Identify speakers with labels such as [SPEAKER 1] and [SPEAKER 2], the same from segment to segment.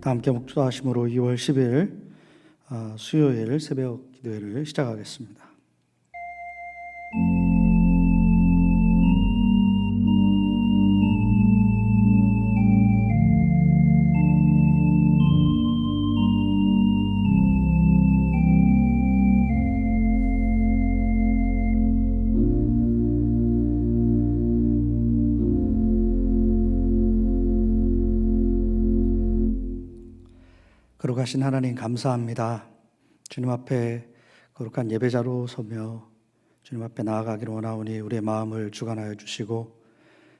[SPEAKER 1] 다 함께 목도하심으로 2월 10일 수요일 새벽 기도회를 시작하겠습니다. 거룩하신 하나님 감사합니다. 주님 앞에 거룩한 예배자로 서며 주님 앞에 나아가기를 원하오니 우리의 마음을 주관하여 주시고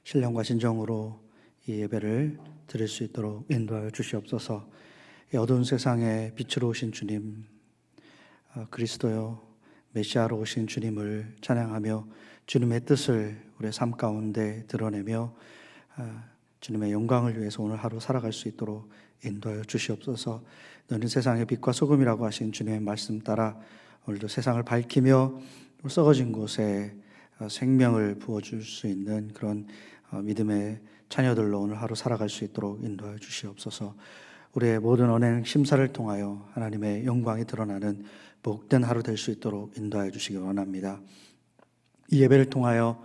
[SPEAKER 1] 신령과 진정으로 이 예배를 드릴 수 있도록 인도하여 주시옵소서. 이 어두운 세상에 빛으로 오신 주님, 그리스도요 메시아로 오신 주님을 찬양하며 주님의 뜻을 우리의 삶 가운데 드러내며 주님의 영광을 위해서 오늘 하루 살아갈 수 있도록 인도하여 주시옵소서. 너는 세상의 빛과 소금이라고 하신 주님의 말씀 따라 오늘도 세상을 밝히며 썩어진 곳에 생명을 부어줄 수 있는 그런 믿음의 자녀들로 오늘 하루 살아갈 수 있도록 인도하여 주시옵소서. 우리의 모든 언행 심사를 통하여 하나님의 영광이 드러나는 복된 하루 될 수 있도록 인도하여 주시기 원합니다. 이 예배를 통하여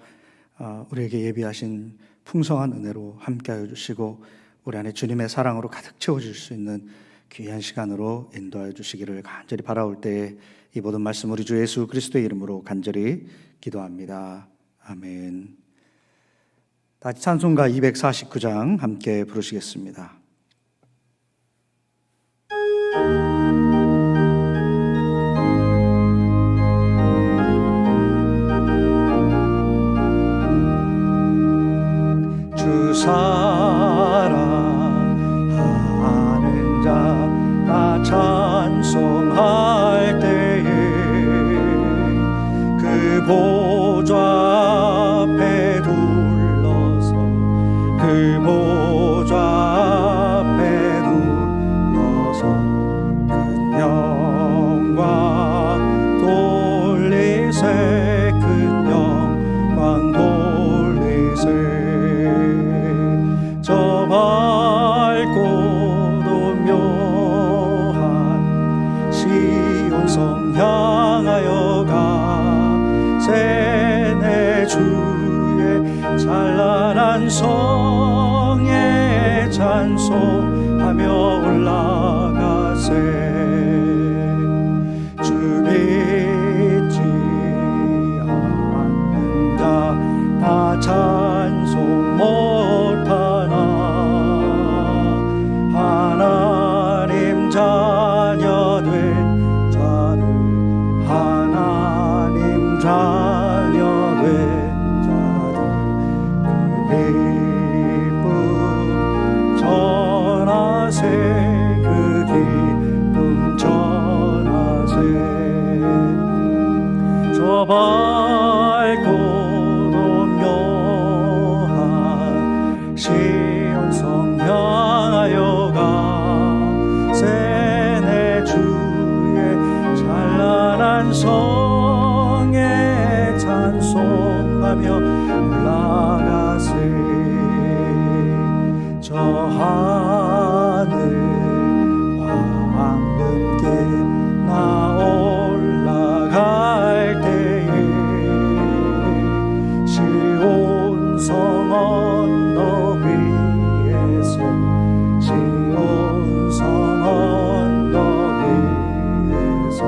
[SPEAKER 1] 우리에게 예비하신 풍성한 은혜로 함께하여 주시고 우리 안에 주님의 사랑으로 가득 채워질 수 있는 귀한 시간으로 인도하여 주시기를 간절히 바라올 때에 이 모든 말씀 우리 주 예수 그리스도의 이름으로 간절히 기도합니다. 아멘. 다시 찬송가 249장 함께 부르시겠습니다. 주 사랑하는 자 나 찬송할 때에 그 보좌 앞에 둘러서 그 보좌 앞에 둘러서 큰 영광 돌리세 큰 영광 돌리세 저 밝고도 묘한 시온성 향하여 가세 내 주의 찬란한 성에 찬송하며 올라가세 주 믿지 않는 자 다 찬송 못하나 하나님 자녀 된 자를 하나님 자녀 된 자들 그 기쁨 전하세 그 기쁨 전하세 저 밝고도 묘한 시온성 향하여 가세 내 주의 찬란한 성에 찬송하며 올라가세 저 하늘 황금길 나 올라갈 때에 시온성 언덕 위에서 시온성 언덕 위에서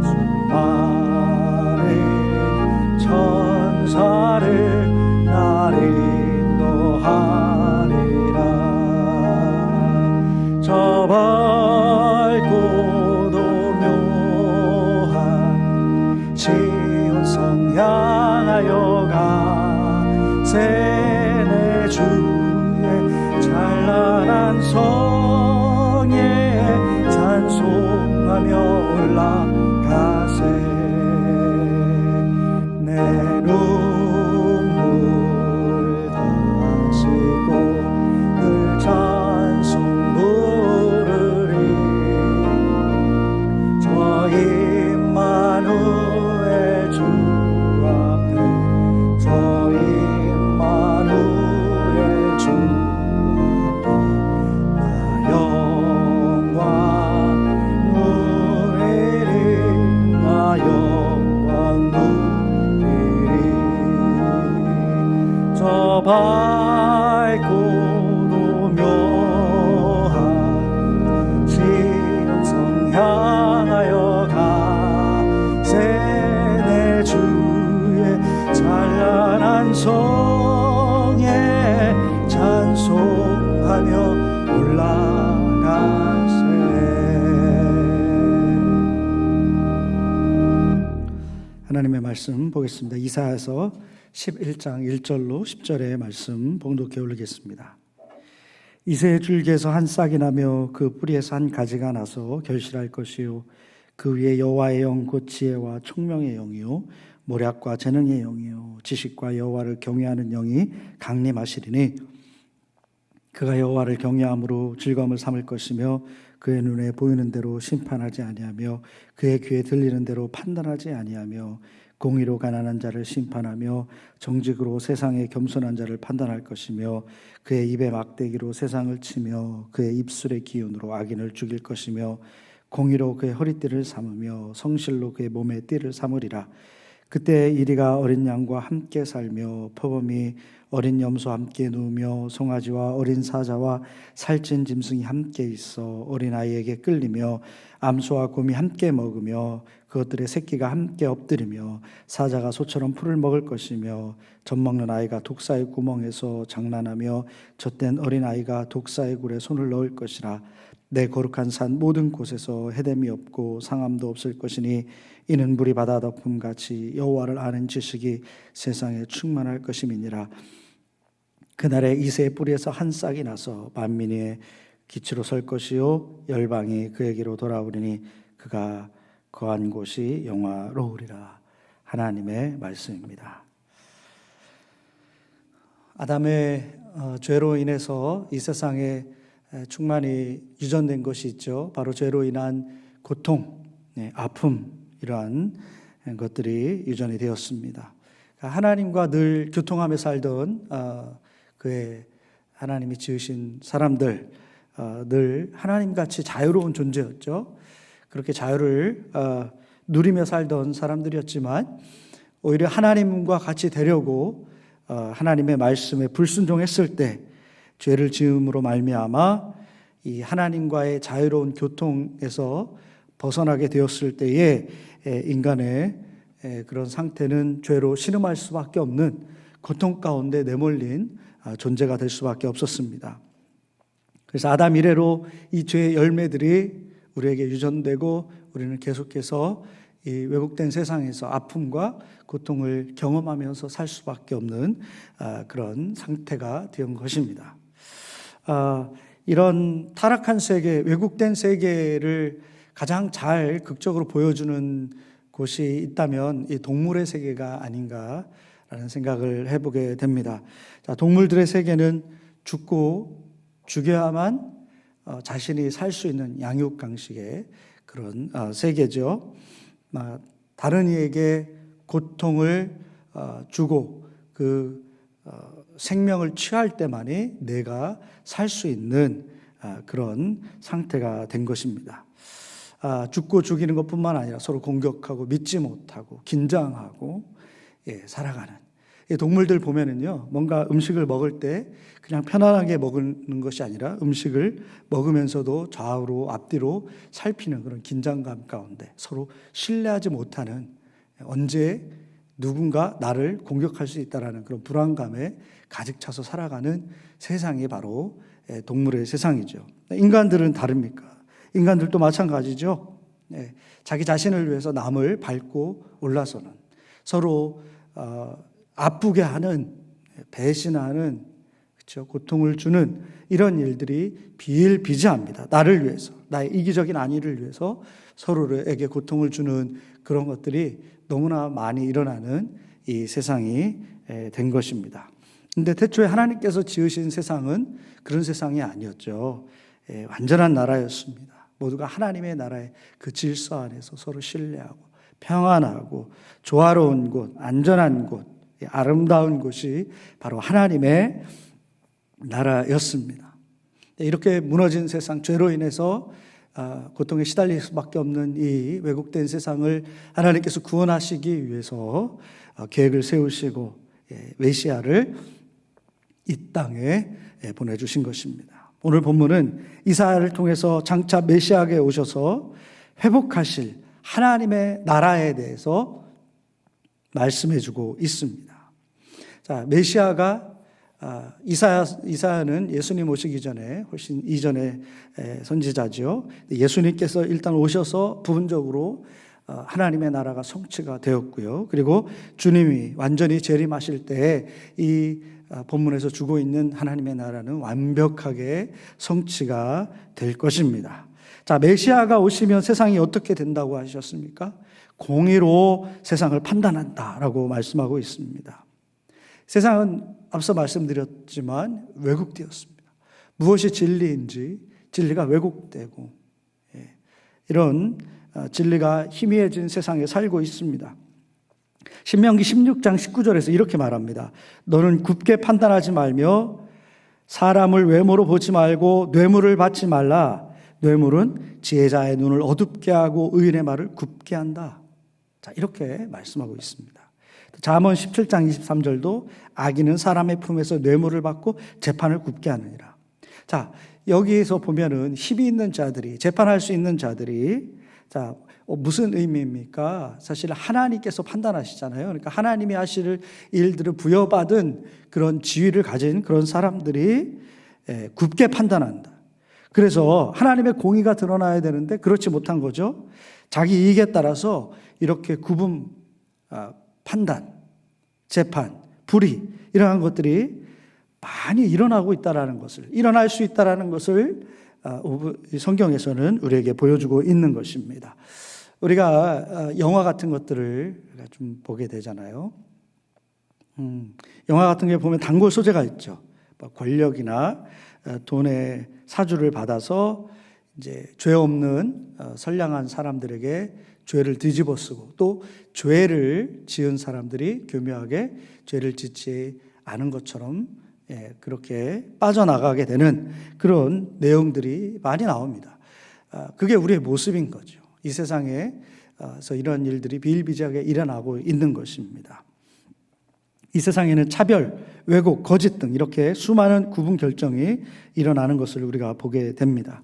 [SPEAKER 1] 수많은 천사를 날 인도하리라 저 밝고도 묘한 시온성 향하여 가세 내 주의 찬란한 성에 찬송하며 올라가세 내 눈물 다시고 늘 찬송 부르리 저 임마누엘 주 앞에 저 임마누엘 밝고 묘한 시온성 향하여 가세 내 주의 찬란한 성에 찬송하며 올라가세. 하나님의 말씀 보겠습니다. 이사야서 11장 1절로 10절의 말씀 봉독해 올리겠습니다. 이새의 줄기에서 한 싹이 나며 그 뿌리에서 한 가지가 나서 결실할 것이요 그 위에 여호와의 영 곧 지혜와 총명의 영이요 모략과 재능의 영이요 지식과 여호와를 경외하는 영이 강림하시리니 그가 여호와를 경외함으로 즐거움을 삼을 것이며 그의 눈에 보이는 대로 심판하지 아니하며 그의 귀에 들리는 대로 판단하지 아니하며 공의로 가난한 자를 심판하며 정직으로 세상의 겸손한 자를 판단할 것이며 그의 입에 막대기로 세상을 치며 그의 입술의 기운으로 악인을 죽일 것이며 공의로 그의 허리띠를 삼으며 성실로 그의 몸에 띠를 삼으리라. 그때 이리가 어린 양과 함께 살며 표범이 어린 염소와 함께 누우며 송아지와 어린 사자와 살찐 짐승이 함께 있어 어린아이에게 끌리며 암소와 곰이 함께 먹으며 그것들의 새끼가 함께 엎드리며 사자가 소처럼 풀을 먹을 것이며 젖먹는 아이가 독사의 구멍에서 장난하며 젖된 어린아이가 독사의 굴에 손을 넣을 것이라. 내 거룩한 산 모든 곳에서 해됨이 없고 상함도 없을 것이니 이는 물이 바다 덮음같이 여호와를 아는 지식이 세상에 충만할 것임이니라. 그날에 이새의 뿌리에서 한 싹이 나서 만민의 기치로 설 것이요 열방이 그에게로 돌아오리니 그가 거한 곳이 영화로우리라. 하나님의 말씀입니다. 아담의 죄로 인해서 이 세상에 충만히 유전된 것이 있죠. 바로 죄로 인한 고통, 아픔, 이러한 것들이 유전이 되었습니다. 하나님과 늘 교통하며 살던 그의 하나님이 지으신 사람들, 늘 하나님같이 자유로운 존재였죠. 그렇게 자유를 누리며 살던 사람들이었지만 오히려 하나님과 같이 되려고 하나님의 말씀에 불순종했을 때 죄를 지음으로 말미암아 이 하나님과의 자유로운 교통에서 벗어나게 되었을 때에 인간의 그런 상태는 죄로 신음할 수밖에 없는 고통 가운데 내몰린 존재가 될 수밖에 없었습니다. 그래서 아담 이래로 이 죄의 열매들이 우리에게 유전되고 우리는 계속해서 이 왜곡된 세상에서 아픔과 고통을 경험하면서 살 수밖에 없는 그런 상태가 된 것입니다. 이런 타락한 세계, 왜곡된 세계를 가장 잘 극적으로 보여주는 곳이 있다면 이 동물의 세계가 아닌가라는 생각을 해보게 됩니다. 자, 동물들의 세계는 죽고 죽여야만 자신이 살 수 있는 양육강식의 그런 세계죠. 다른 이에게 고통을 주고 그 생명을 취할 때만이 내가 살 수 있는 그런 상태가 된 것입니다. 죽고 죽이는 것뿐만 아니라 서로 공격하고 믿지 못하고 긴장하고 살아가는 동물들 보면은요, 뭔가 음식을 먹을 때 그냥 편안하게 먹는 것이 아니라 음식을 먹으면서도 좌우로 앞뒤로 살피는 그런 긴장감 가운데 서로 신뢰하지 못하는, 언제 누군가 나를 공격할 수 있다라는 그런 불안감에 가득 차서 살아가는 세상이 바로 동물의 세상이죠. 인간들은 다릅니까? 인간들도 마찬가지죠. 자기 자신을 위해서 남을 밟고 올라서는, 서로 아프게 하는, 배신하는, 그렇죠, 고통을 주는 이런 일들이 비일비재합니다. 나를 위해서, 나의 이기적인 안위를 위해서 서로에게 고통을 주는 그런 것들이 너무나 많이 일어나는 이 세상이 된 것입니다. 근데 태초에 하나님께서 지으신 세상은 그런 세상이 아니었죠. 완전한 나라였습니다. 모두가 하나님의 나라의 그 질서 안에서 서로 신뢰하고 평안하고 조화로운 곳, 안전한 곳, 아름다운 곳이 바로 하나님의 나라였습니다. 이렇게 무너진 세상, 죄로 인해서 고통에 시달릴 수밖에 없는 이 왜곡된 세상을 하나님께서 구원하시기 위해서 계획을 세우시고 메시아를 이 땅에 보내주신 것입니다. 오늘 본문은 이사야를 통해서 장차 메시아에게 오셔서 회복하실 하나님의 나라에 대해서 말씀해주고 있습니다. 자, 메시아가 이사야는 예수님 오시기 전에 훨씬 이전의 선지자죠. 예수님께서 일단 오셔서 부분적으로 하나님의 나라가 성취가 되었고요. 그리고 주님이 완전히 재림하실 때 이 본문에서 주고 있는 하나님의 나라는 완벽하게 성취가 될 것입니다. 자, 메시아가 오시면 세상이 어떻게 된다고 하셨습니까? 공의로 세상을 판단한다라고 말씀하고 있습니다. 세상은 앞서 말씀드렸지만 왜곡되었습니다. 무엇이 진리인지 진리가 왜곡되고 이런 진리가 희미해진 세상에 살고 있습니다. 신명기 16장 19절에서 이렇게 말합니다. 너는 굽게 판단하지 말며 사람을 외모로 보지 말고 뇌물을 받지 말라. 뇌물은 지혜자의 눈을 어둡게 하고 의인의 말을 굽게 한다. 자, 이렇게 말씀하고 있습니다. 잠언 17장 23절도 악인은 사람의 품에서 뇌물을 받고 재판을 굽게 하느니라. 자, 여기에서 보면은 힘이 있는 자들이, 재판할 수 있는 자들이, 자, 무슨 의미입니까? 사실 하나님께서 판단하시잖아요. 그러니까 하나님이 하실 일들을 부여받은 그런 지위를 가진 그런 사람들이 굽게 판단한다. 그래서 하나님의 공의가 드러나야 되는데 그렇지 못한 거죠. 자기 이익에 따라서 이렇게 구분, 판단, 재판, 불의 이러한 것들이 많이 일어나고 있다라는 것을, 일어날 수 있다라는 것을 성경에서는 우리에게 보여주고 있는 것입니다. 우리가 영화 같은 것들을 좀 보게 되잖아요. 영화 같은 게 보면 단골 소재가 있죠. 권력이나 돈의 사주를 받아서 이제 죄 없는 선량한 사람들에게 죄를 뒤집어 쓰고 또 죄를 지은 사람들이 교묘하게 죄를 짓지 않은 것처럼 그렇게 빠져나가게 되는 그런 내용들이 많이 나옵니다. 그게 우리의 모습인 거죠. 이 세상에서 이런 일들이 비일비재하게 일어나고 있는 것입니다. 이 세상에는 차별, 왜곡, 거짓 등 이렇게 수많은 구분 결정이 일어나는 것을 우리가 보게 됩니다.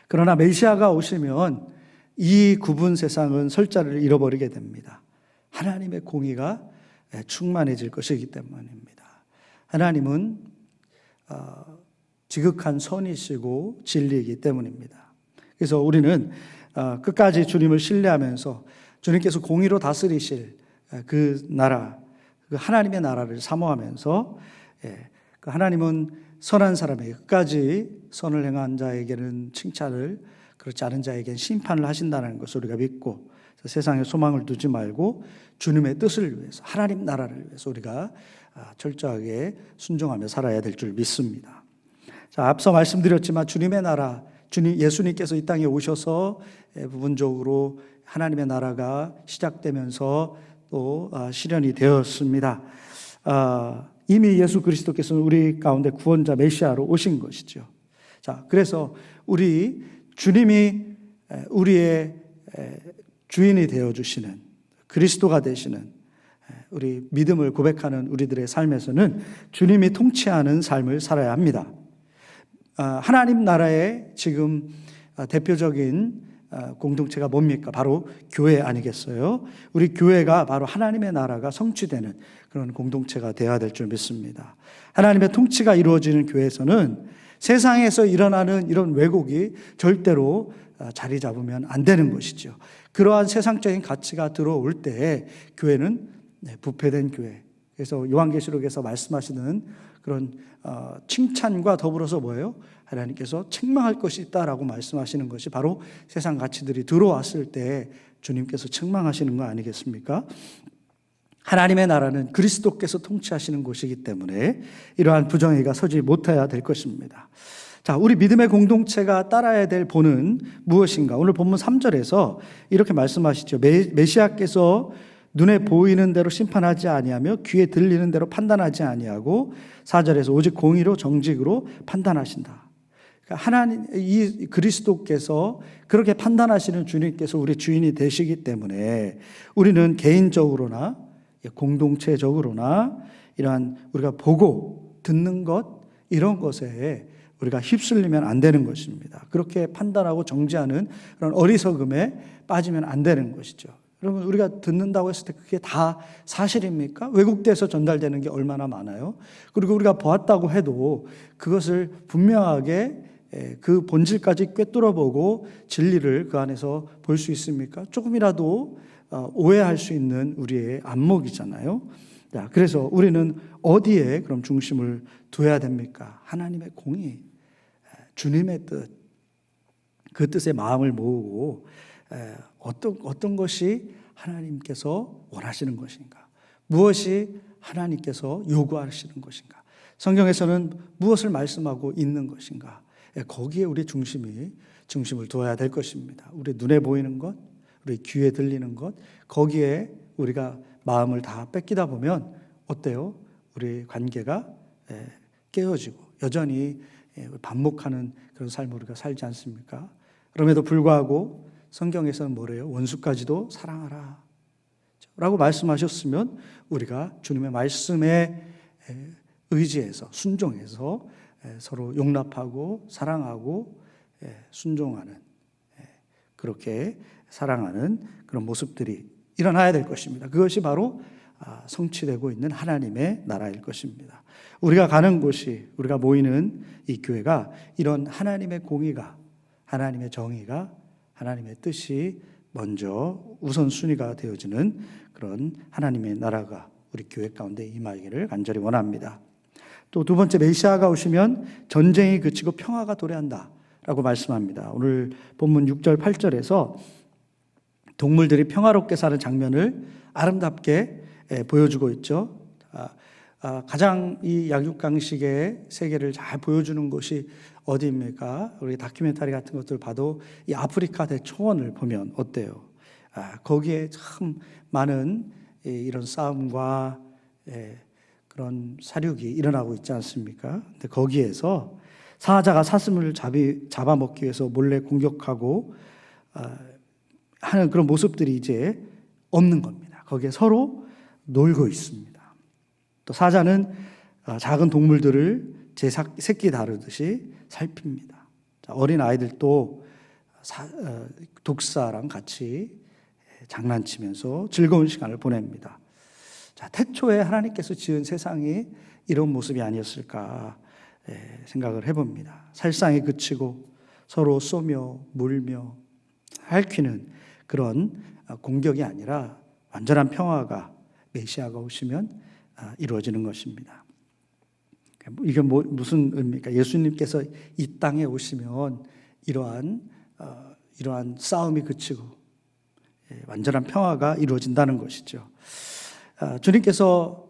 [SPEAKER 1] 그러나 메시아가 오시면 이 구분 세상은 설자를 잃어버리게 됩니다. 하나님의 공의가 충만해질 것이기 때문입니다. 하나님은 지극한 선이시고 진리이기 때문입니다. 그래서 우리는 끝까지 주님을 신뢰하면서 주님께서 공의로 다스리실 그 나라, 그 하나님의 나라를 사모하면서 그 하나님은 선한 사람에게 끝까지 선을 행한 자에게는 칭찬을, 그렇지 않은 자에게는 심판을 하신다는 것을 우리가 믿고 세상에 소망을 두지 말고 주님의 뜻을 위해서, 하나님 나라를 위해서 우리가 철저하게 순종하며 살아야 될 줄 믿습니다. 자, 앞서 말씀드렸지만 주님의 나라, 예수님께서 이 땅에 오셔서 부분적으로 하나님의 나라가 시작되면서 또 실현이 되었습니다. 이미 예수 그리스도께서는 우리 가운데 구원자 메시아로 오신 것이죠. 자, 그래서 주님이 우리의 주인이 되어주시는 그리스도가 되시는 우리 믿음을 고백하는 우리들의 삶에서는 주님이 통치하는 삶을 살아야 합니다. 하나님 나라의 지금 대표적인 공동체가 뭡니까? 바로 교회 아니겠어요? 우리 교회가 바로 하나님의 나라가 성취되는 그런 공동체가 되어야 될 줄 믿습니다. 하나님의 통치가 이루어지는 교회에서는 세상에서 일어나는 이런 왜곡이 절대로 자리 잡으면 안 되는 것이죠. 그러한 세상적인 가치가 들어올 때 교회는 부패된 교회. 그래서 요한계시록에서 말씀하시는 그런 칭찬과 더불어서 뭐예요? 하나님께서 책망할 것이 있다라고 말씀하시는 것이 바로 세상 가치들이 들어왔을 때 주님께서 책망하시는 거 아니겠습니까? 하나님의 나라는 그리스도께서 통치하시는 곳이기 때문에 이러한 부정의가 서지 못해야 될 것입니다. 자, 우리 믿음의 공동체가 따라야 될 본은 무엇인가? 오늘 본문 3절에서 이렇게 말씀하시죠. 메시아께서 눈에 보이는 대로 심판하지 아니하며 귀에 들리는 대로 판단하지 아니하고 4절에서 오직 공의로 정직으로 판단하신다. 하나님, 이 그리스도께서 그렇게 판단하시는 주님께서 우리 주인이 되시기 때문에 우리는 개인적으로나 공동체적으로나 이러한 우리가 보고 듣는 것 이런 것에 우리가 휩쓸리면 안 되는 것입니다. 그렇게 판단하고 정죄하는 그런 어리석음에 빠지면 안 되는 것이죠. 여러분, 우리가 듣는다고 했을 때 그게 다 사실입니까? 왜곡돼서 전달되는 게 얼마나 많아요? 그리고 우리가 보았다고 해도 그것을 분명하게 그 본질까지 꿰뚫어보고 진리를 그 안에서 볼 수 있습니까? 조금이라도 오해할 수 있는 우리의 안목이잖아요. 그래서 우리는 어디에 그럼 중심을 둬야 됩니까? 하나님의 공의, 주님의 뜻, 그 뜻에 마음을 모으고 어떤 것이 하나님께서 원하시는 것인가? 무엇이 하나님께서 요구하시는 것인가? 성경에서는 무엇을 말씀하고 있는 것인가? 거기에 우리 중심을 두어야 될 것입니다. 우리 눈에 보이는 것, 우리 귀에 들리는 것, 거기에 우리가 마음을 다 뺏기다 보면 어때요? 우리 관계가 깨어지고 여전히 반복하는 그런 삶을 우리가 살지 않습니까? 그럼에도 불구하고 성경에서는 뭐래요? 원수까지도 사랑하라 라고 말씀하셨으면 우리가 주님의 말씀에 의지해서 순종해서 서로 용납하고 사랑하고 순종하는, 그렇게 사랑하는 그런 모습들이 일어나야 될 것입니다. 그것이 바로 성취되고 있는 하나님의 나라일 것입니다. 우리가 가는 곳이, 우리가 모이는 이 교회가 이런 하나님의 공의가, 하나님의 정의가, 하나님의 뜻이 먼저 우선순위가 되어지는 그런 하나님의 나라가 우리 교회 가운데 임하기를 간절히 원합니다. 또 두 번째, 메시아가 오시면 전쟁이 그치고 평화가 도래한다 라고 말씀합니다. 오늘 본문 6절 8절에서 동물들이 평화롭게 사는 장면을 아름답게 보여주고 있죠. 가장 이 약육강식의 세계를 잘 보여주는 곳이 어디입니까? 우리 다큐멘터리 같은 것들 봐도 이 아프리카 대초원을 보면 어때요? 거기에 참 많은 이런 싸움과 그런 사륙이 일어나고 있지 않습니까? 근데 거기에서 사자가 사슴을 잡아먹기 위해서 몰래 공격하고 하는 그런 모습들이 이제 없는 겁니다. 거기에 서로 놀고 있습니다. 또 사자는 작은 동물들을 제 새끼 다루듯이 살핍니다. 어린 아이들도 독사랑 같이 장난치면서 즐거운 시간을 보냅니다. 태초에 하나님께서 지은 세상이 이런 모습이 아니었을까 생각을 해봅니다. 살상이 그치고 서로 쏘며 물며 핥히는 그런 공격이 아니라 완전한 평화가 메시아가 오시면 이루어지는 것입니다. 이게 무슨 의미입니까? 예수님께서 이 땅에 오시면 이러한 싸움이 그치고 완전한 평화가 이루어진다는 것이죠. 주님께서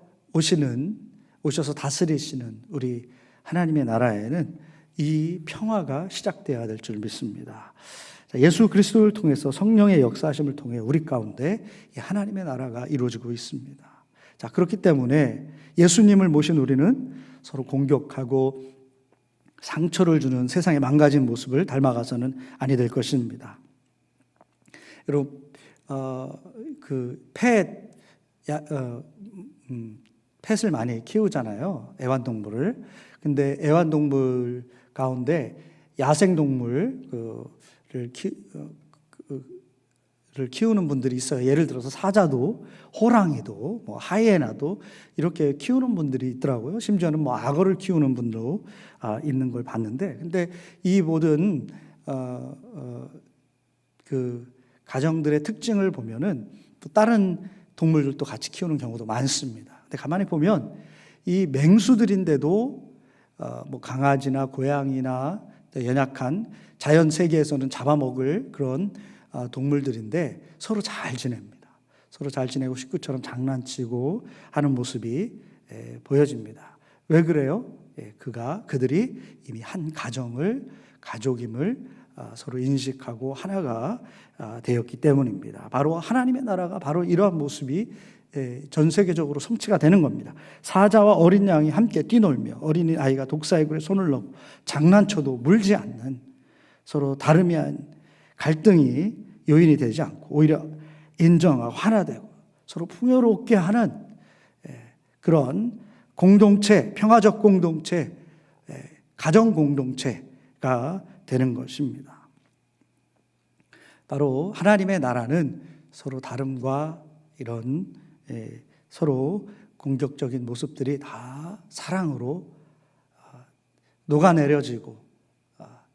[SPEAKER 1] 오셔서 다스리시는 우리 하나님의 나라에는 이 평화가 시작되어야 될 줄 믿습니다. 예수 그리스도를 통해서 성령의 역사하심을 통해 우리 가운데 하나님의 나라가 이루어지고 있습니다. 그렇기 때문에 예수님을 모신 우리는 서로 공격하고 상처를 주는 세상의 망가진 모습을 닮아가서는 아니 될 것입니다. 여러분, 펫을 많이 키우잖아요. 애완동물을. 근데 애완동물 가운데 야생동물을 키우는 분들이 있어요. 예를 들어서 사자도, 호랑이도, 하이에나도 이렇게 키우는 분들이 있더라고요. 심지어는 악어를 키우는 분도 있는 걸 봤는데, 근데 이 모든 그 가정들의 특징을 보면은 또 다른 동물들도 같이 키우는 경우도 많습니다. 근데 가만히 보면 이 맹수들인데도 강아지나 고양이나 연약한 자연 세계에서는 잡아먹을 그런 동물들인데 서로 잘 지냅니다. 서로 잘 지내고 식구처럼 장난치고 하는 모습이 보여집니다. 왜 그래요? 그들이 이미 한 가족임을 서로 인식하고 하나가 되었기 때문입니다. 바로 하나님의 나라가 바로 이러한 모습이 전 세계적으로 성취가 되는 겁니다. 사자와 어린 양이 함께 뛰놀며 어린 아이가 독사의 굴에 손을 넣고 장난쳐도 물지 않는, 서로 다름이 아닌 갈등이 요인이 되지 않고 오히려 인정하고 하나 되고 서로 풍요롭게 하는 그런 공동체, 평화적 공동체, 가정 공동체가 되는 것입니다. 바로 하나님의 나라는 서로 다름과 이런 서로 공격적인 모습들이 다 사랑으로 녹아내려지고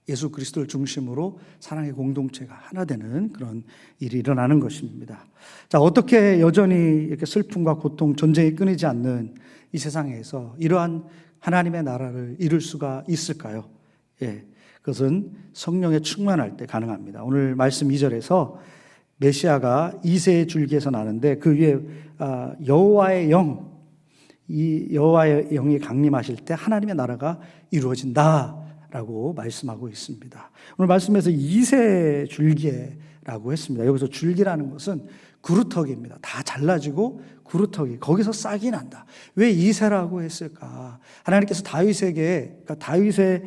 [SPEAKER 1] 예수 그리스도를 중심으로 사랑의 공동체가 하나 되는 그런 일이 일어나는 것입니다. 자, 어떻게 여전히 이렇게 슬픔과 고통, 전쟁이 끊이지 않는 이 세상에서 이러한 하나님의 나라를 이룰 수가 있을까요? 그것은 성령에 충만할 때 가능합니다. 오늘 말씀 2절에서 메시아가 이새의 줄기에서 나는데 그 위에 여호와의 영, 이 여호와의 영이 강림하실 때 하나님의 나라가 이루어진다라고 말씀하고 있습니다. 오늘 말씀에서 이새 줄기라고 했습니다. 여기서 줄기라는 것은 구루터기입니다. 다 잘라지고 구루터기, 거기서 싹이 난다. 왜 이새라고 했을까? 하나님께서 다윗에게, 그러니까 다윗의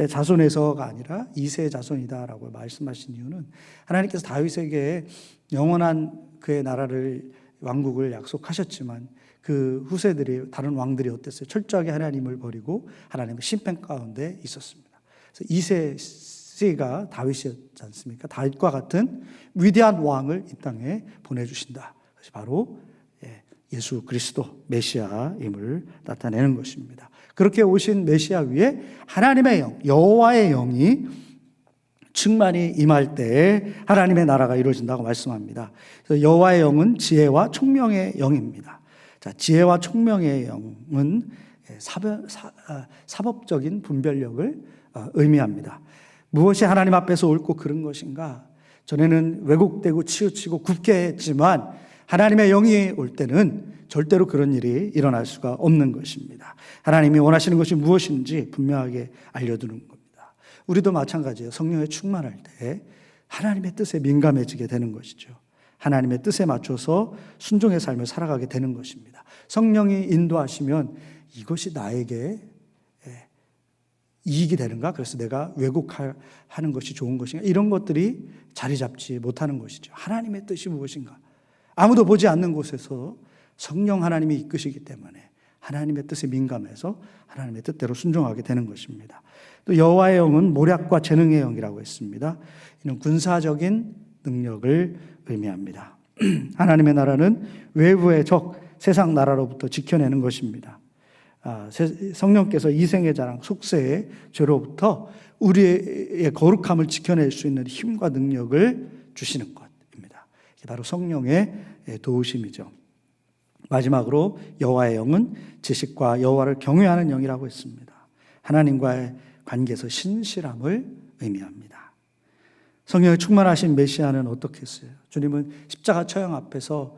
[SPEAKER 1] 자손에서가 아니라 이새의 자손이다라고 말씀하신 이유는 하나님께서 다윗에게 영원한 그의 나라를, 왕국을 약속하셨지만 그 후세들이, 다른 왕들이 어땠어요? 철저하게 하나님을 버리고 하나님의 심판 가운데 있었습니다. 그래서 이새가 다윗이었지 않습니까? 다윗과 같은 위대한 왕을 이 땅에 보내주신다. 그것이 바로 예수 그리스도 메시아임을 나타내는 것입니다. 그렇게 오신 메시아 위에 하나님의 영, 여호와의 영이 충만히 임할 때 하나님의 나라가 이루어진다고 말씀합니다. 그래서 여호와의 영은 지혜와 총명의 영입니다. 자, 지혜와 총명의 영은 사법적인 분별력을 의미합니다. 무엇이 하나님 앞에서 옳고 그른 것인가? 전에는 왜곡되고 치우치고 굽게 했지만 하나님의 영이 올 때는 절대로 그런 일이 일어날 수가 없는 것입니다. 하나님이 원하시는 것이 무엇인지 분명하게 알려두는 겁니다. 우리도 마찬가지예요. 성령에 충만할 때 하나님의 뜻에 민감해지게 되는 것이죠. 하나님의 뜻에 맞춰서 순종의 삶을 살아가게 되는 것입니다. 성령이 인도하시면 이것이 나에게 이익이 되는가? 그래서 내가 왜곡하는 것이 좋은 것인가? 이런 것들이 자리 잡지 못하는 것이죠. 하나님의 뜻이 무엇인가? 아무도 보지 않는 곳에서 성령 하나님이 이끄시기 때문에 하나님의 뜻에 민감해서 하나님의 뜻대로 순종하게 되는 것입니다. 또 여호와의 영은 모략과 재능의 영이라고 했습니다. 이는 군사적인 능력을 의미합니다. 하나님의 나라는 외부의 적, 세상 나라로부터 지켜내는 것입니다. 성령께서 이생의 자랑, 속세의 죄로부터 우리의 거룩함을 지켜낼 수 있는 힘과 능력을 주시는 것입니다. 이게 바로 성령의 도우심이죠. 마지막으로 여호와의 영은 지식과 여호와를 경외하는 영이라고 했습니다. 하나님과의 관계에서 신실함을 의미합니다. 성령에 충만하신 메시아는 어떻게 했어요? 주님은 십자가 처형 앞에서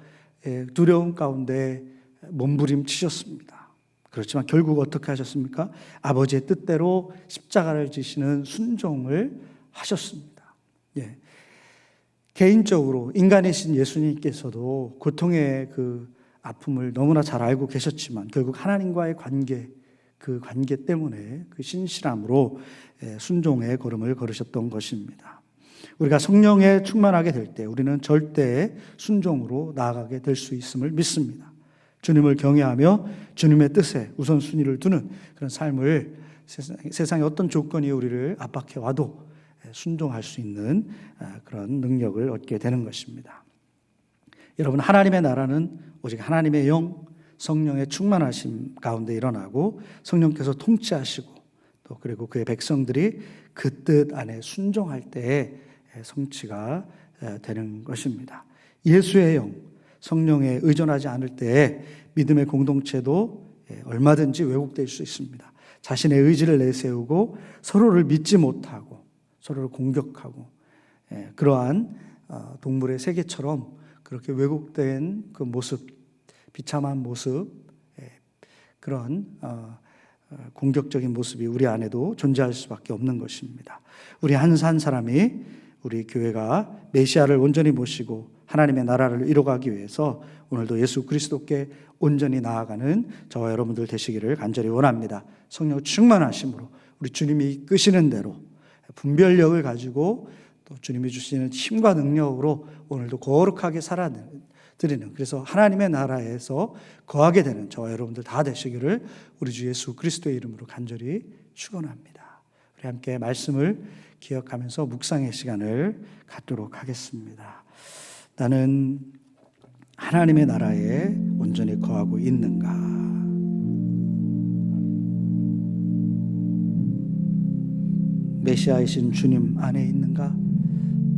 [SPEAKER 1] 두려움 가운데 몸부림치셨습니다. 그렇지만 결국 어떻게 하셨습니까? 아버지의 뜻대로 십자가를 지시는 순종을 하셨습니다. 개인적으로 인간이신 예수님께서도 고통의 그 아픔을 너무나 잘 알고 계셨지만 결국 하나님과의 관계, 그 관계 때문에 그 신실함으로 순종의 걸음을 걸으셨던 것입니다. 우리가 성령에 충만하게 될 때 우리는 절대 순종으로 나아가게 될 수 있음을 믿습니다. 주님을 경외하며 주님의 뜻에 우선순위를 두는 그런 삶을 세상의 어떤 조건이 우리를 압박해 와도 순종할 수 있는 그런 능력을 얻게 되는 것입니다. 여러분, 하나님의 나라는 오직 하나님의 영, 성령의 충만하심 가운데 일어나고 성령께서 통치하시고 또 그리고 그의 백성들이 그 뜻 안에 순종할 때에 성취가 되는 것입니다. 예수의 영, 성령에 의존하지 않을 때에 믿음의 공동체도 얼마든지 왜곡될 수 있습니다. 자신의 의지를 내세우고 서로를 믿지 못하고 서로를 공격하고 그러한 동물의 세계처럼 그렇게 왜곡된 그 모습, 비참한 모습, 그런 공격적인 모습이 우리 안에도 존재할 수밖에 없는 것입니다. 우리 한 사람이 우리 교회가 메시아를 온전히 모시고 하나님의 나라를 이뤄가기 위해서 오늘도 예수 그리스도께 온전히 나아가는 저와 여러분들 되시기를 간절히 원합니다. 성령 충만하심으로 우리 주님이 이끄시는 대로 분별력을 가지고 또 주님이 주시는 힘과 능력으로 오늘도 거룩하게 살아내는 드리는, 그래서 하나님의 나라에서 거하게 되는 저와 여러분들 다 되시기를 우리 주 예수 그리스도의 이름으로 간절히 축원합니다. 우리 함께 말씀을 기억하면서 묵상의 시간을 갖도록 하겠습니다. 나는 하나님의 나라에 온전히 거하고 있는가? 메시아이신 주님 안에 있는가?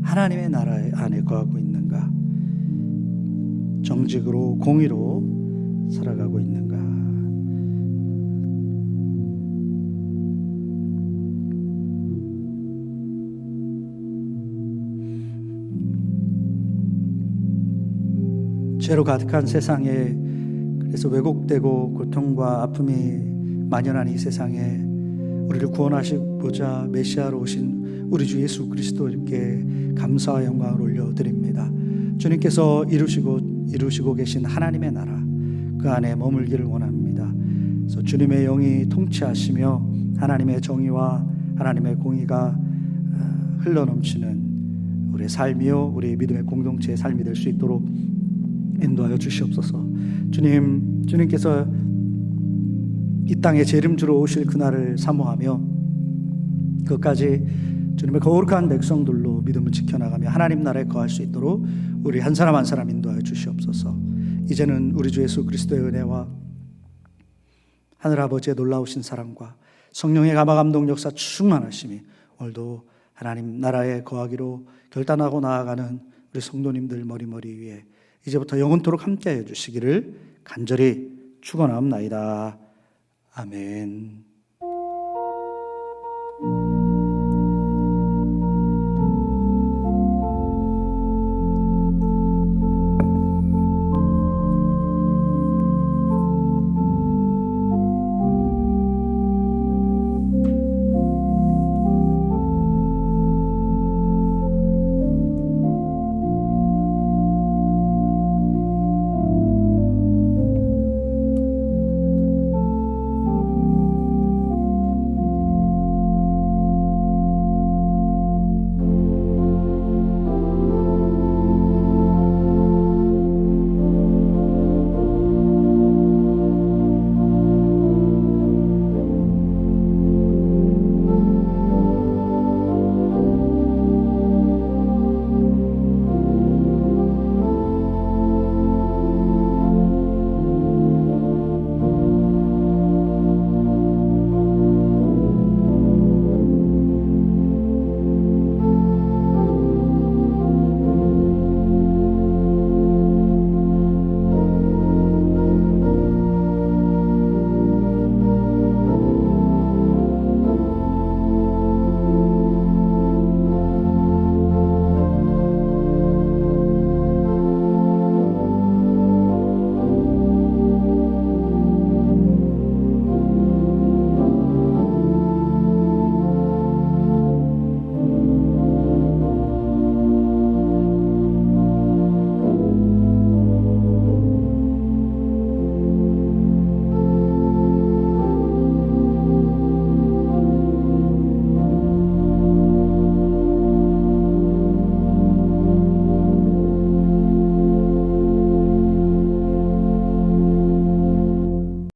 [SPEAKER 1] 하나님의 나라 안에 거하고 있는가? 정직으로 공의로 살아가고 있는가? 죄로 가득한 세상에, 그래서 왜곡되고 고통과 아픔이 만연한 이 세상에 우리를 구원하시고자 메시아로 오신 우리 주 예수 그리스도께 감사와 영광을 올려드립니다. 주님께서 이루시고 계신 하나님의 나라, 그 안에 머물기를 원합니다. 그래서 주님의 영이 통치하시며 하나님의 정의와 하나님의 공의가 흘러넘치는 우리의 삶이요, 우리 믿음의 공동체의 삶이 될 수 있도록 인도하여 주시옵소서. 주님께서 이 땅에 재림주로 오실 그날을 사모하며 그것까지 주님의 거룩한 백성들로 믿음을 지켜나가며 하나님 나라에 거할 수 있도록 우리 한 사람 한 사람 인도하여 주시옵소서. 이제는 우리 주 예수 그리스도의 은혜와 하늘아버지의 놀라우신 사랑과 성령의 감화감동 역사 충만하심이 오늘도 하나님 나라에 거하기로 결단하고 나아가는 우리 성도님들 머리머리 위에 이제부터 영원토록 함께하여 주시기를 간절히 축원하옵나이다. 아멘.